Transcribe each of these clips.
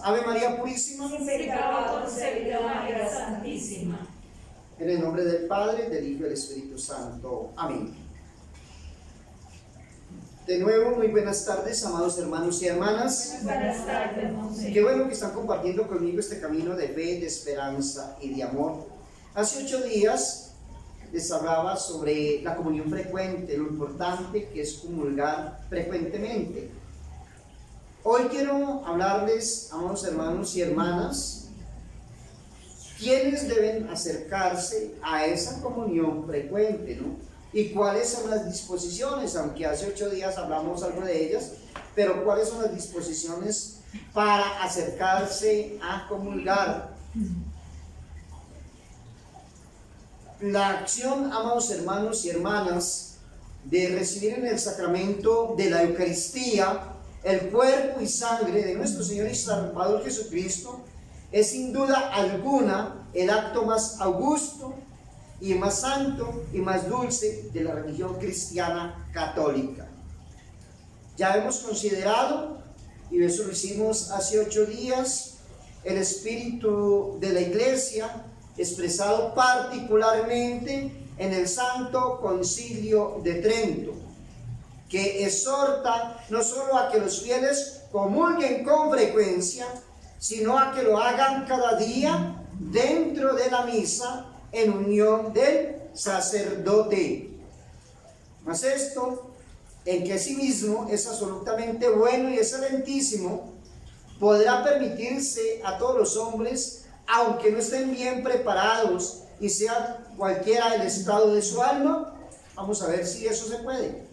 Ave María Purísima, sin pecado concebida María Santísima. en el nombre del Padre, del Hijo y del Espíritu Santo. Amén. De nuevo, muy buenas tardes, amados hermanos y hermanas. Buenas tardes, Monseñor. Qué bueno que están compartiendo conmigo este camino de fe, de esperanza y de amor. Hace 8 días les hablaba sobre la comunión frecuente, lo importante que es comulgar frecuentemente. Hoy quiero hablarles, amados hermanos y hermanas, quiénes deben acercarse a esa comunión frecuente, ¿no? Y cuáles son las disposiciones, aunque hace 8 días hablamos algo de ellas, pero cuáles son las disposiciones para acercarse a comulgar. La acción, amados hermanos y hermanas, de recibir en el sacramento de la Eucaristía el cuerpo y sangre de nuestro Señor y Salvador Jesucristo es sin duda alguna el acto más augusto y más santo y más dulce de la religión cristiana católica. Ya hemos considerado, y eso lo hicimos hace 8 días, el espíritu de la Iglesia expresado particularmente en el Santo Concilio de Trento, que exhorta no solo a que los fieles comulguen con frecuencia, sino a que lo hagan cada día dentro de la misa en unión del sacerdote. Mas esto, en que sí mismo es absolutamente bueno y excelentísimo, podrá permitirse a todos los hombres, aunque no estén bien preparados y sea cualquiera el estado de su alma. Vamos a ver si eso se puede.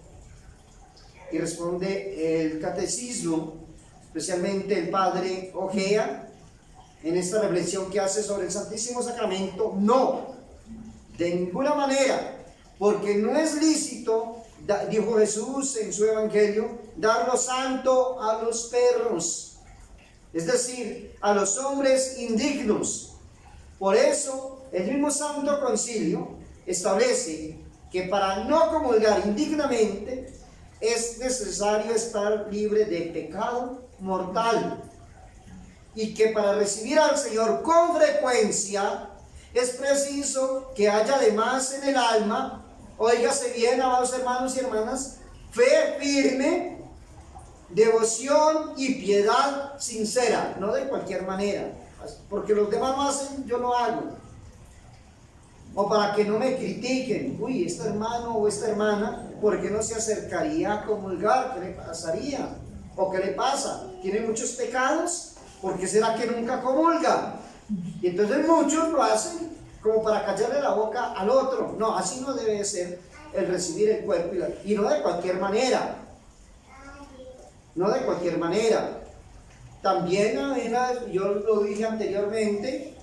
Y responde el catecismo, especialmente el padre Ojea, en esta reflexión que hace sobre el Santísimo Sacramento: no, de ninguna manera, porque no es lícito, dijo Jesús en su evangelio, dar lo santo a los perros, es decir, a los hombres indignos. Por eso el mismo Santo Concilio establece que para no comulgar indignamente es necesario estar libre de pecado mortal, y que para recibir al Señor con frecuencia es preciso que haya además en el alma, óigase bien, amados hermanos y hermanas, fe firme, devoción y piedad sincera, no de cualquier manera, porque los demás lo hacen, yo lo hago. O para que no me critiquen, uy, este hermano o esta hermana, ¿por qué no se acercaría a comulgar? ¿Qué le pasaría? ¿O qué le pasa? ¿Tiene muchos pecados? ¿Por qué será que nunca comulga? Y entonces muchos lo hacen como para callarle la boca al otro. No, así no debe ser el recibir el cuerpo y no de cualquier manera. No de cualquier manera. También, yo lo dije anteriormente,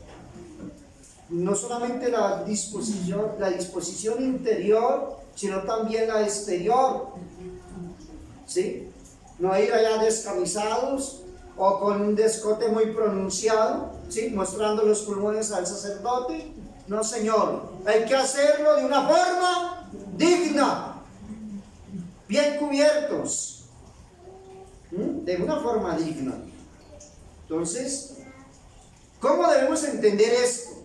no solamente la disposición interior, sino también la exterior, ¿sí? No ir allá descamisados o con un descote muy pronunciado, ¿sí? Mostrando los pulmones al sacerdote. No, señor, hay que hacerlo de una forma digna, bien cubiertos, de una forma digna. Entonces, ¿cómo debemos entender esto?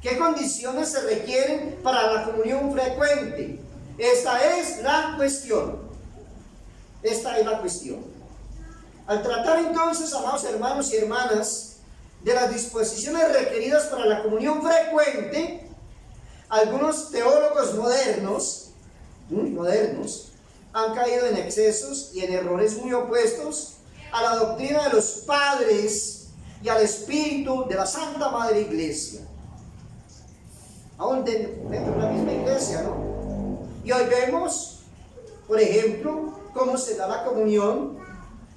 ¿Qué condiciones se requieren para la comunión frecuente? Esta es la cuestión. Esta es la cuestión. Al tratar entonces, amados hermanos y hermanas, de las disposiciones requeridas para la comunión frecuente, algunos teólogos modernos han caído en excesos y en errores muy opuestos a la doctrina de los padres y al espíritu de la Santa Madre Iglesia. Aún dentro de la misma iglesia, ¿no? Y hoy vemos, por ejemplo, cómo se da la comunión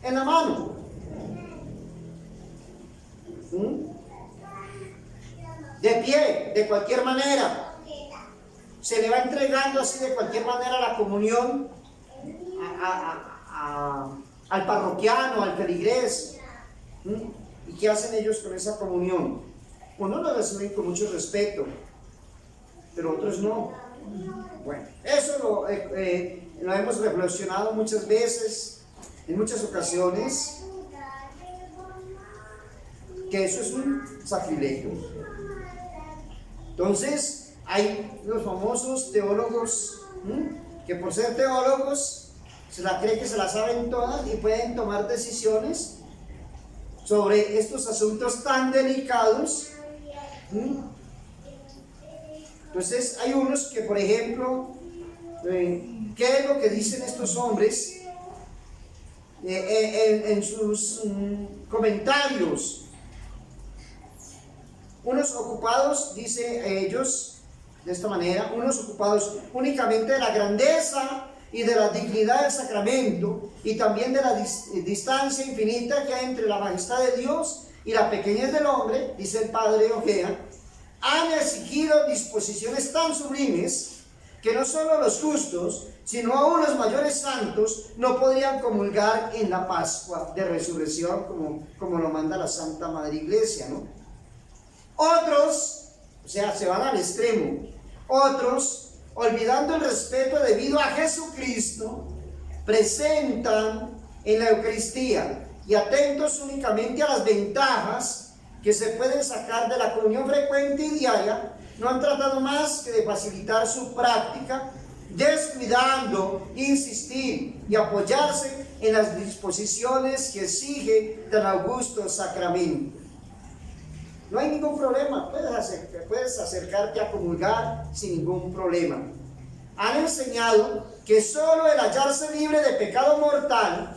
en la mano. De pie, de cualquier manera. Se le va entregando así de cualquier manera la comunión al parroquiano, al feligrés. ¿Y qué hacen ellos con esa comunión? Unos lo reciben con mucho respeto, pero otros no. Bueno, eso lo hemos reflexionado muchas veces, en muchas ocasiones, que eso es un sacrilegio. Entonces, hay los famosos teólogos que por ser teólogos se la creen que se la saben todas y pueden tomar decisiones sobre estos asuntos tan delicados. Entonces hay unos que, por ejemplo, ¿qué es lo que dicen estos hombres en sus comentarios? Unos ocupados, dice ellos de esta manera, unos ocupados únicamente de la grandeza y de la dignidad del sacramento, y también de la distancia infinita que hay entre la majestad de Dios y la pequeñez del hombre, dice el padre Ojea, han exigido disposiciones tan sublimes que no solo los justos, sino aún los mayores santos no podrían comulgar en la Pascua de Resurrección como lo manda la Santa Madre Iglesia, ¿no? Otros, o sea, se van al extremo. Otros, olvidando el respeto debido a Jesucristo, presentan en la Eucaristía y atentos únicamente a las ventajas que se pueden sacar de la comunión frecuente y diaria, no han tratado más que de facilitar su práctica, descuidando insistir y apoyarse en las disposiciones que exige tan augusto sacramento. No hay ningún problema, puedes acercarte a comulgar sin ningún problema. Han enseñado que solo el hallarse libre de pecado mortal,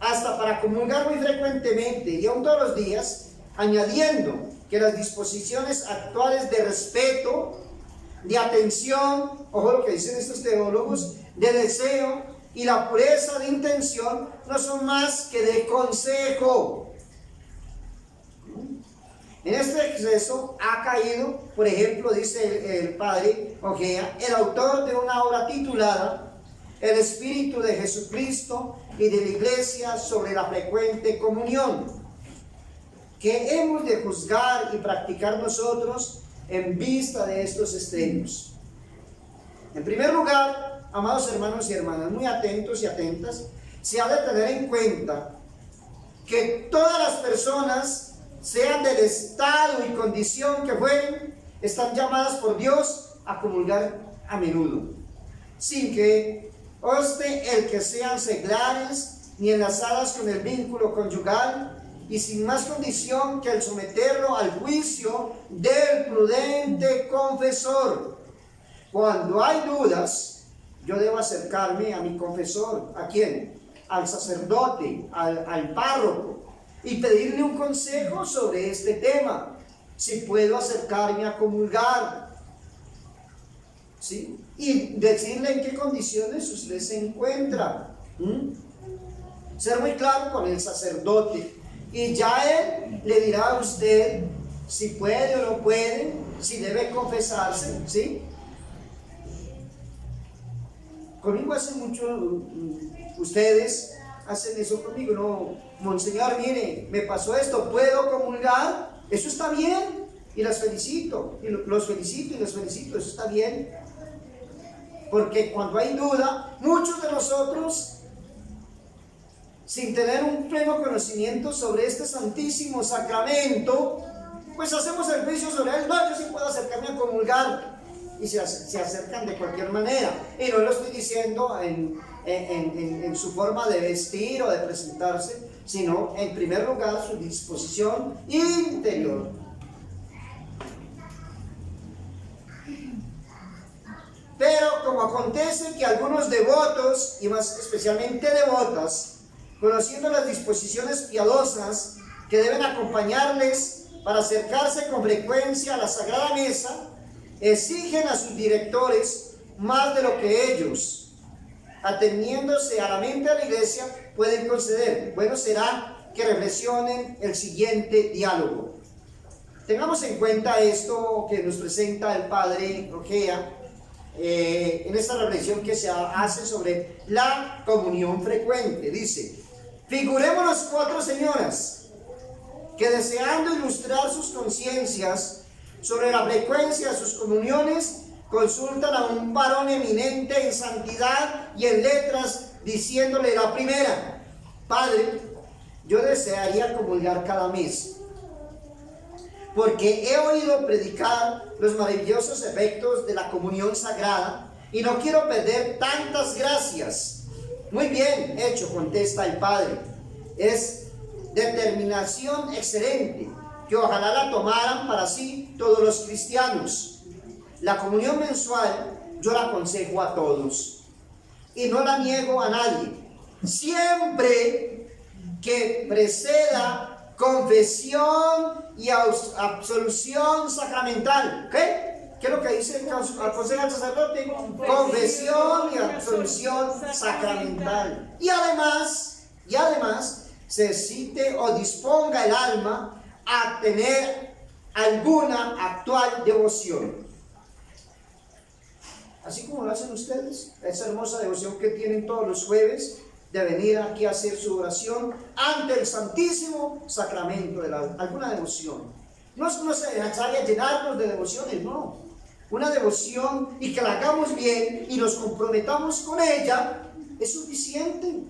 hasta para comulgar muy frecuentemente y aún todos los días, añadiendo que las disposiciones actuales de respeto, de atención, ojo lo que dicen estos teólogos, de deseo y la pureza de intención no son más que de consejo. En este exceso ha caído, por ejemplo, dice el padre Ojea, el autor de una obra titulada El Espíritu de Jesucristo y de la Iglesia sobre la frecuente comunión, que hemos de juzgar y practicar nosotros en vista de estos extremos. En primer lugar, amados hermanos y hermanas, muy atentos y atentas, se ha de tener en cuenta que todas las personas, sean del estado y condición que fueren, están llamadas por Dios a comulgar a menudo, sin que obste el que sean seglares ni enlazadas con el vínculo conyugal, y sin más condición que el someterlo al juicio del prudente confesor. Cuando hay dudas, yo debo acercarme a mi confesor. ¿A quién? Al sacerdote, al párroco, y pedirle un consejo sobre este tema, si puedo acercarme a comulgar, ¿sí? Y decirle en qué condiciones usted se encuentra. Ser muy claro con el sacerdote, y ya él le dirá a usted si puede o no puede, si debe confesarse, ¿sí? Conmigo hace mucho, ustedes hacen eso conmigo, no, monseñor, mire, me pasó esto, ¿puedo comulgar? Eso está bien, y las felicito, y los felicito y los felicito, eso está bien, porque cuando hay duda, muchos de nosotros, sin tener un pleno conocimiento sobre este santísimo sacramento, pues hacemos el juicio sobre él. No, yo sí puedo acercarme a comulgar, y se acercan de cualquier manera, y no lo estoy diciendo en su forma de vestir o de presentarse, sino en primer lugar su disposición interior. Pero como acontece que algunos devotos, y más especialmente devotas, conociendo las disposiciones piadosas que deben acompañarles para acercarse con frecuencia a la Sagrada Mesa, exigen a sus directores más de lo que ellos, ateniéndose a la mente de la Iglesia, pueden conceder. Bueno será que reflexionen el siguiente diálogo. Tengamos en cuenta esto que nos presenta el padre Ojea en esta reflexión que se hace sobre la comunión frecuente. Dice: figurémonos 4 señoras que, deseando ilustrar sus conciencias sobre la frecuencia de sus comuniones, consultan a un varón eminente en santidad y en letras, diciéndole la primera: Padre, yo desearía comulgar cada mes. porque he oído predicar los maravillosos efectos de la comunión sagrada y no quiero perder tantas gracias. Muy bien hecho, contesta el padre. Es determinación excelente, que ojalá la tomaran para sí todos los cristianos. La comunión mensual yo la aconsejo a todos y no la niego a nadie, siempre que preceda confesión y absolución sacramental. ¿Qué? ¿Qué es lo que dice aconseja el sacerdote? Confesión y absolución sacramental. Y además se cite o disponga el alma a tener alguna actual devoción. Así como lo hacen ustedes, esa hermosa devoción que tienen todos los jueves de venir aquí a hacer su oración ante el Santísimo Sacramento de alguna devoción. No es necesario llenarnos de devociones, no. Una devoción y que la hagamos bien y nos comprometamos con ella es suficiente.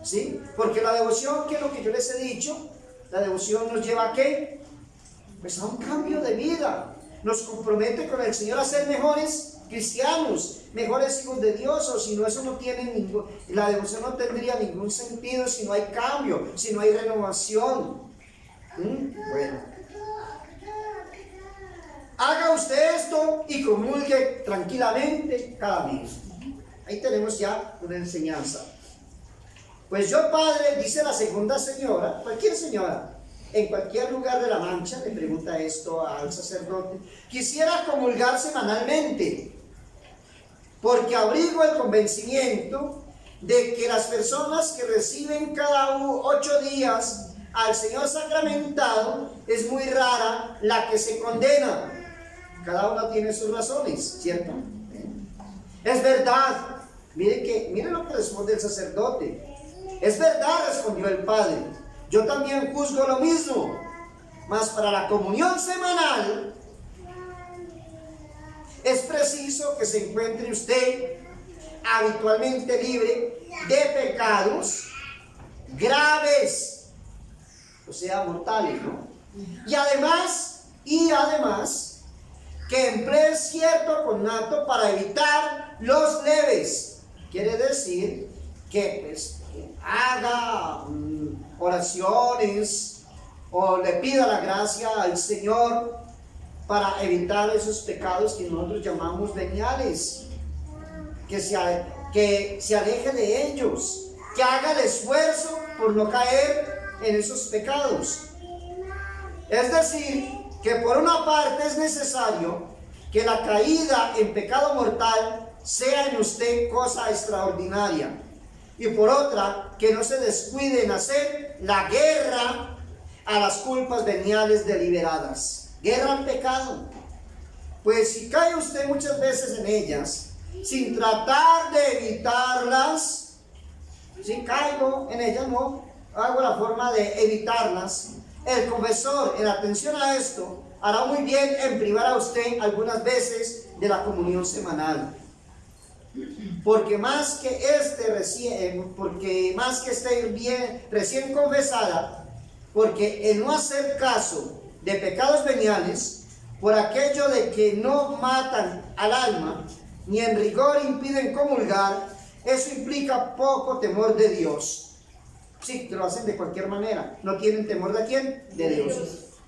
¿Sí? Porque la devoción, que es lo que yo les he dicho, la devoción nos lleva ¿a qué? Pues a un cambio de vida. Nos compromete con el Señor a ser mejores cristianos, mejores hijos de Dios, o si no, eso no tiene la devoción no tendría ningún sentido si no hay cambio, si no hay renovación. Bueno, haga usted esto y comulgue tranquilamente cada mes. Ahí tenemos ya una enseñanza. Pues yo, padre, dice la segunda señora, cualquier señora, en cualquier lugar de la Mancha, le pregunta esto al sacerdote, quisiera comulgar semanalmente, porque abrigo el convencimiento de que las personas que reciben cada 8 días al Señor sacramentado, es muy rara la que se condena. Cada uno tiene sus razones, ¿cierto? Es verdad. Mire lo que responde el sacerdote. Es verdad, respondió el padre. Yo también juzgo lo mismo. Mas para la comunión semanal es preciso que se encuentre usted habitualmente libre de pecados graves, o sea, mortales, ¿no? Y además, que emplee cierto conato para evitar los leves. Quiere decir que pues, haga oraciones o le pida la gracia al Señor para evitar esos pecados que nosotros llamamos veniales, que se aleje de ellos, que haga el esfuerzo por no caer en esos pecados. Es decir, que por una parte es necesario que la caída en pecado mortal sea en usted cosa extraordinaria, y por otra, que no se descuide en hacer la guerra a las culpas veniales deliberadas. Guerra al pecado. Pues si cae usted muchas veces en ellas, sin tratar de evitarlas, si caigo en ellas, no hago la forma de evitarlas, el confesor, en atención a esto, hará muy bien en privar a usted algunas veces de la comunión semanal. Porque más que esté bien recién confesada, porque el no hacer caso de pecados veniales, por aquello de que no matan al alma, ni en rigor impiden comulgar, eso implica poco temor de Dios. Sí, que lo hacen de cualquier manera. ¿No tienen temor de quién? De Dios.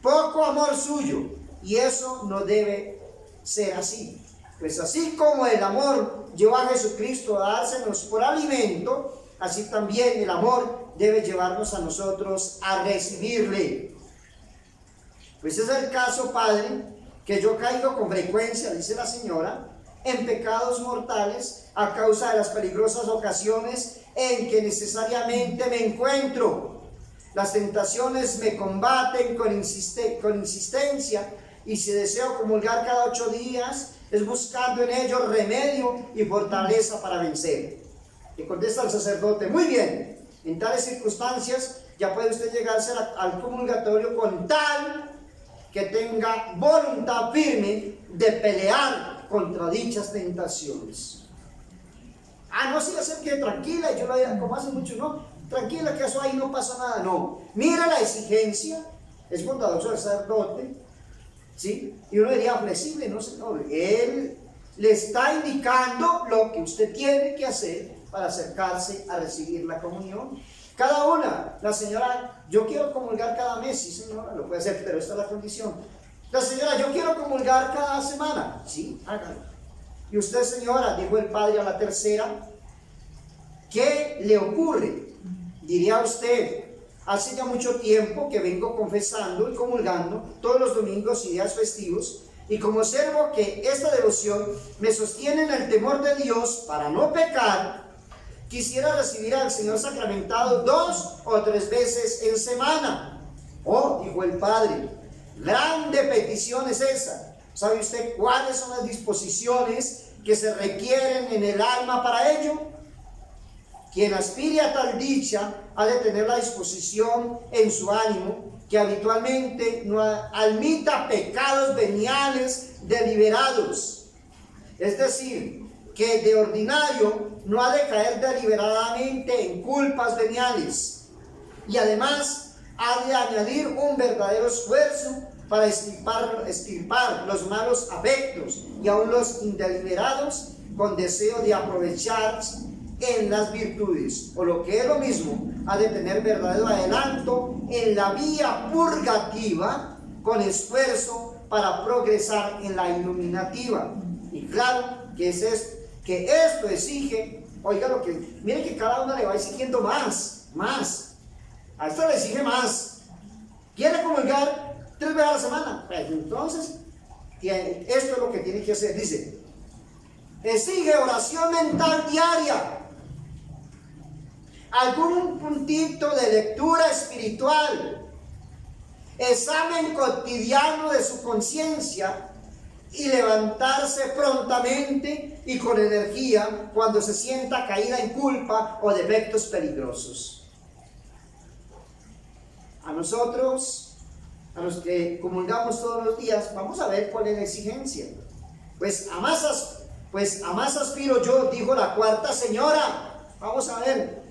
Poco amor suyo. Y eso no debe ser así. Pues así como el amor llevó a Jesucristo a dársenos por alimento, así también el amor debe llevarnos a nosotros a recibirle. Pues es el caso, padre, que yo caigo con frecuencia, dice la señora, en pecados mortales a causa de las peligrosas ocasiones en que necesariamente me encuentro. Las tentaciones me combaten con insistencia, y si deseo comulgar cada 8 días, es buscando en ello remedio y fortaleza para vencer. Le contesta el sacerdote: muy bien, en tales circunstancias ya puede usted llegarse al comulgatorio con tal que tenga voluntad firme de pelear contra dichas tentaciones. No se acerque tranquila, yo lo digo como hace mucho, no, tranquila que eso ahí no pasa nada, no. Mira la exigencia, es bondadoso el sacerdote, ¿sí? Y uno diría flexible, no señor, él le está indicando lo que usted tiene que hacer para acercarse a recibir la comunión. Cada una, la señora, yo quiero comulgar cada mes, sí señora, lo puede hacer, pero esta es la condición. La señora, yo quiero comulgar cada semana, sí, hágalo. Y usted, señora, dijo el padre a la tercera, ¿qué le ocurre? Diría usted, hace ya mucho tiempo que vengo confesando y comulgando todos los domingos y días festivos, y como observo que esta devoción me sostiene en el temor de Dios para no pecar, quisiera recibir al Señor sacramentado 2 o 3 veces en semana. Oh, dijo el padre, grande petición es esa. ¿Sabe usted cuáles son las disposiciones que se requieren en el alma para ello? Quien aspire a tal dicha ha de tener la disposición en su ánimo que habitualmente no admita pecados veniales deliberados. Es decir, que de ordinario no ha de caer deliberadamente en culpas veniales. Y además ha de añadir un verdadero esfuerzo para extirpar los malos afectos y aun los indeliberados con deseo de aprovechar en las virtudes, o lo que es lo mismo, ha de tener verdadero adelanto en la vía purgativa con esfuerzo para progresar en la iluminativa. Y claro que esto exige, oiga lo que, miren que cada uno le va exigiendo más, a esto le exige más. ¿Quiere comulgar 3 veces a la semana? Pues entonces, esto es lo que tiene que hacer, dice, exige oración mental diaria, algún puntito de lectura espiritual, examen cotidiano de su conciencia y levantarse prontamente y con energía cuando se sienta caída en culpa o defectos peligrosos. A nosotros, a los que comulgamos todos los días, vamos a ver cuál es la exigencia. Pues a más aspiro yo, dijo la cuarta señora. Vamos a ver,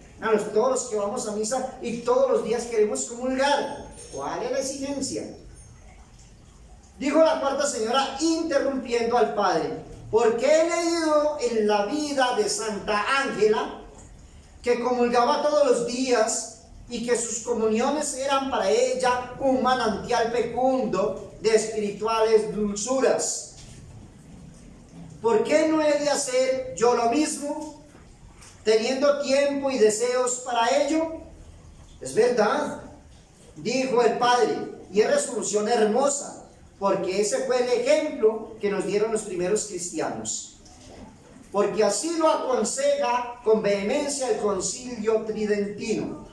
todos los que vamos a misa y todos los días queremos comulgar, ¿cuál es la exigencia? Dijo la cuarta señora interrumpiendo al padre, porque he leído en la vida de Santa Ángela que comulgaba todos los días y que sus comuniones eran para ella un manantial fecundo de espirituales dulzuras. ¿Por qué no he de hacer yo lo mismo, teniendo tiempo y deseos para ello? Es verdad, dijo el padre, y es resolución hermosa, porque ese fue el ejemplo que nos dieron los primeros cristianos. Porque así lo aconseja con vehemencia el Concilio Tridentino,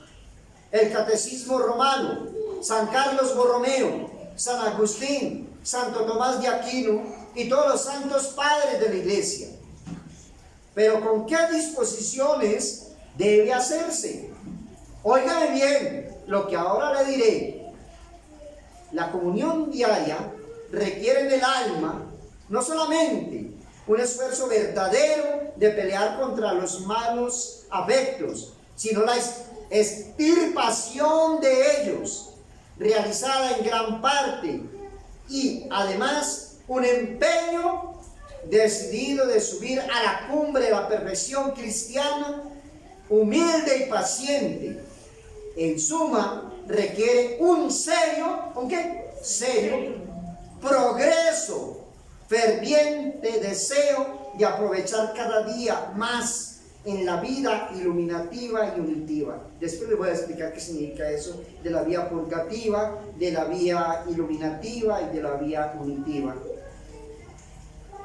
el Catecismo Romano, San Carlos Borromeo, San Agustín, Santo Tomás de Aquino y todos los santos padres de la Iglesia. Pero ¿con qué disposiciones debe hacerse? Óigame bien lo que ahora le diré. La comunión diaria requiere en el alma no solamente un esfuerzo verdadero de pelear contra los malos afectos, sino la extirpación de ellos, realizada en gran parte, y además un empeño decidido de subir a la cumbre de la perfección cristiana, humilde y paciente. En suma, requiere un serio, ¿con qué? Serio progreso, ferviente deseo de aprovechar cada día más en la vida iluminativa y unitiva. Después les voy a explicar qué significa eso de la vía purgativa, de la vía iluminativa y de la vía unitiva.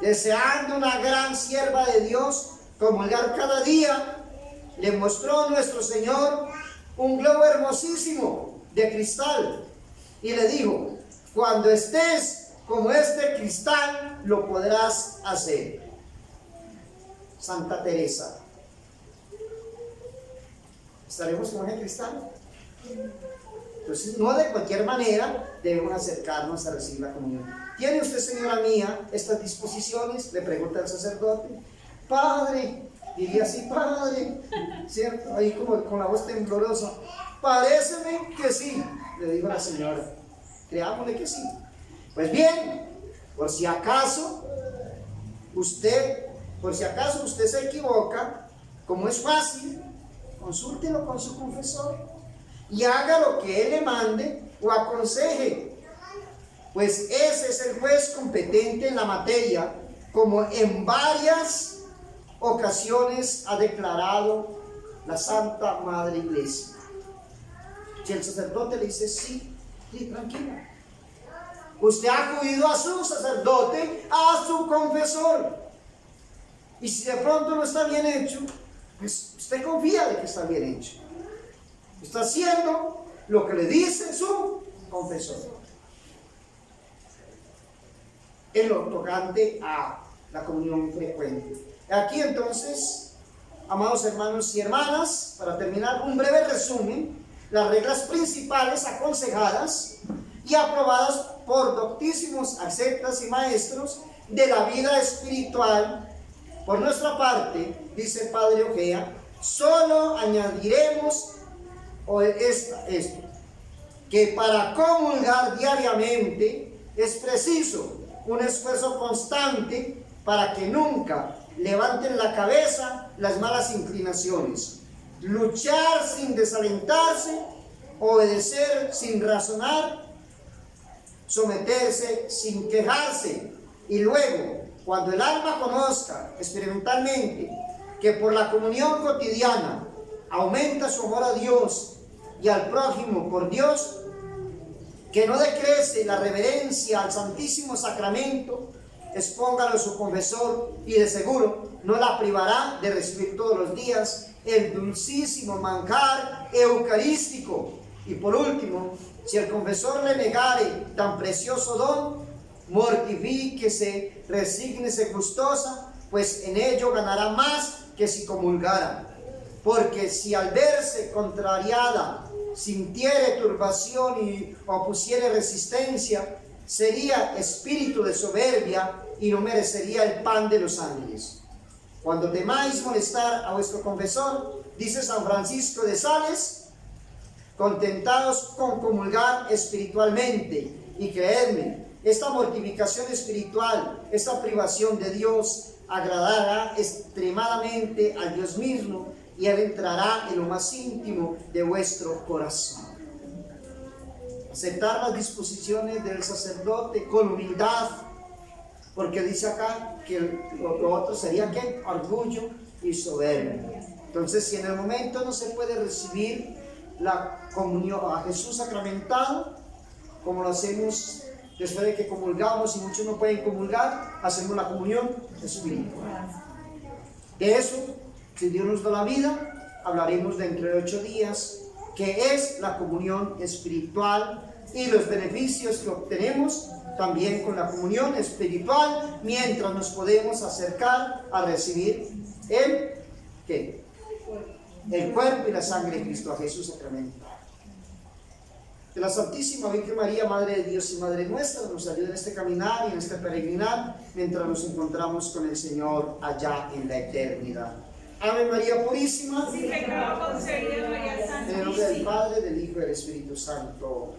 Deseando una gran sierva de Dios comulgar cada día, le mostró nuestro Señor un globo hermosísimo de cristal y le dijo: cuando estés como este cristal, lo podrás hacer. Santa Teresa. ¿Estaremos como ese cristal? Entonces, no de cualquier manera debemos acercarnos a recibir la comunión. ¿Tiene usted, señora mía, estas disposiciones? Le pregunta el sacerdote. Padre, diría así, padre, ¿cierto? Ahí como con la voz temblorosa. Paréceme que sí, le dijo la señora. Creámosle que sí. Pues bien, por si acaso usted se equivoca, como es fácil, consúltelo con su confesor y haga lo que él le mande o aconseje, pues ese es el juez competente en la materia, como en varias ocasiones ha declarado la Santa Madre Iglesia. Si el sacerdote le dice sí, tranquila. Usted ha acudido a su sacerdote, a su confesor. Y si de pronto no está bien hecho, pues usted confía de que está bien hecho. Está haciendo lo que le dice su confesor. En lo tocante a la comunión frecuente. Aquí entonces, amados hermanos y hermanas, para terminar, un breve resumen, las reglas principales aconsejadas y aprobadas por doctísimos ascetas y maestros de la vida espiritual. Por nuestra parte, dice el Padre Ojea, solo añadiremos esto, que para comulgar diariamente es preciso un esfuerzo constante para que nunca levanten la cabeza las malas inclinaciones, luchar sin desalentarse, obedecer sin razonar, someterse sin quejarse, y luego, cuando el alma conozca experimentalmente que por la comunión cotidiana aumenta su amor a Dios y al prójimo por Dios, que no decrece la reverencia al Santísimo Sacramento, expóngalo a su confesor y de seguro no la privará de recibir todos los días el dulcísimo manjar eucarístico. Y por último, si el confesor le negare tan precioso don, mortifíquese, resígnese gustosa, pues en ello ganará más que si comulgara. Porque si al verse contrariada sintiere turbación y opusiere resistencia, sería espíritu de soberbia y no merecería el pan de los ángeles. Cuando temáis molestar a vuestro confesor, dice San Francisco de Sales, contentados con comulgar espiritualmente, y creedme, esta mortificación espiritual, esta privación de Dios, agradará extremadamente a Dios mismo, y Él entrará en lo más íntimo de vuestro corazón. Aceptar las disposiciones del sacerdote con humildad, porque dice acá que lo otro sería ¿qué? Orgullo y soberbia. Entonces, si en el momento no se puede recibir la comunión a Jesús sacramentado, como lo hacemos después de que comulgamos, y muchos no pueden comulgar, hacemos la comunión espiritual. De eso, si Dios nos da la vida, hablaremos dentro de 8 días, que es la comunión espiritual y los beneficios que obtenemos también con la comunión espiritual, mientras nos podemos acercar a recibir el cuerpo y la sangre de Cristo, a Jesús sacramentado. Que la Santísima Virgen María, Madre de Dios y Madre nuestra, nos ayude en este caminar y en este peregrinar, mientras nos encontramos con el Señor allá en la eternidad. Ave María Purísima, sin pecado concebido, María Santísima. en el nombre del Padre, del Hijo y del Espíritu Santo.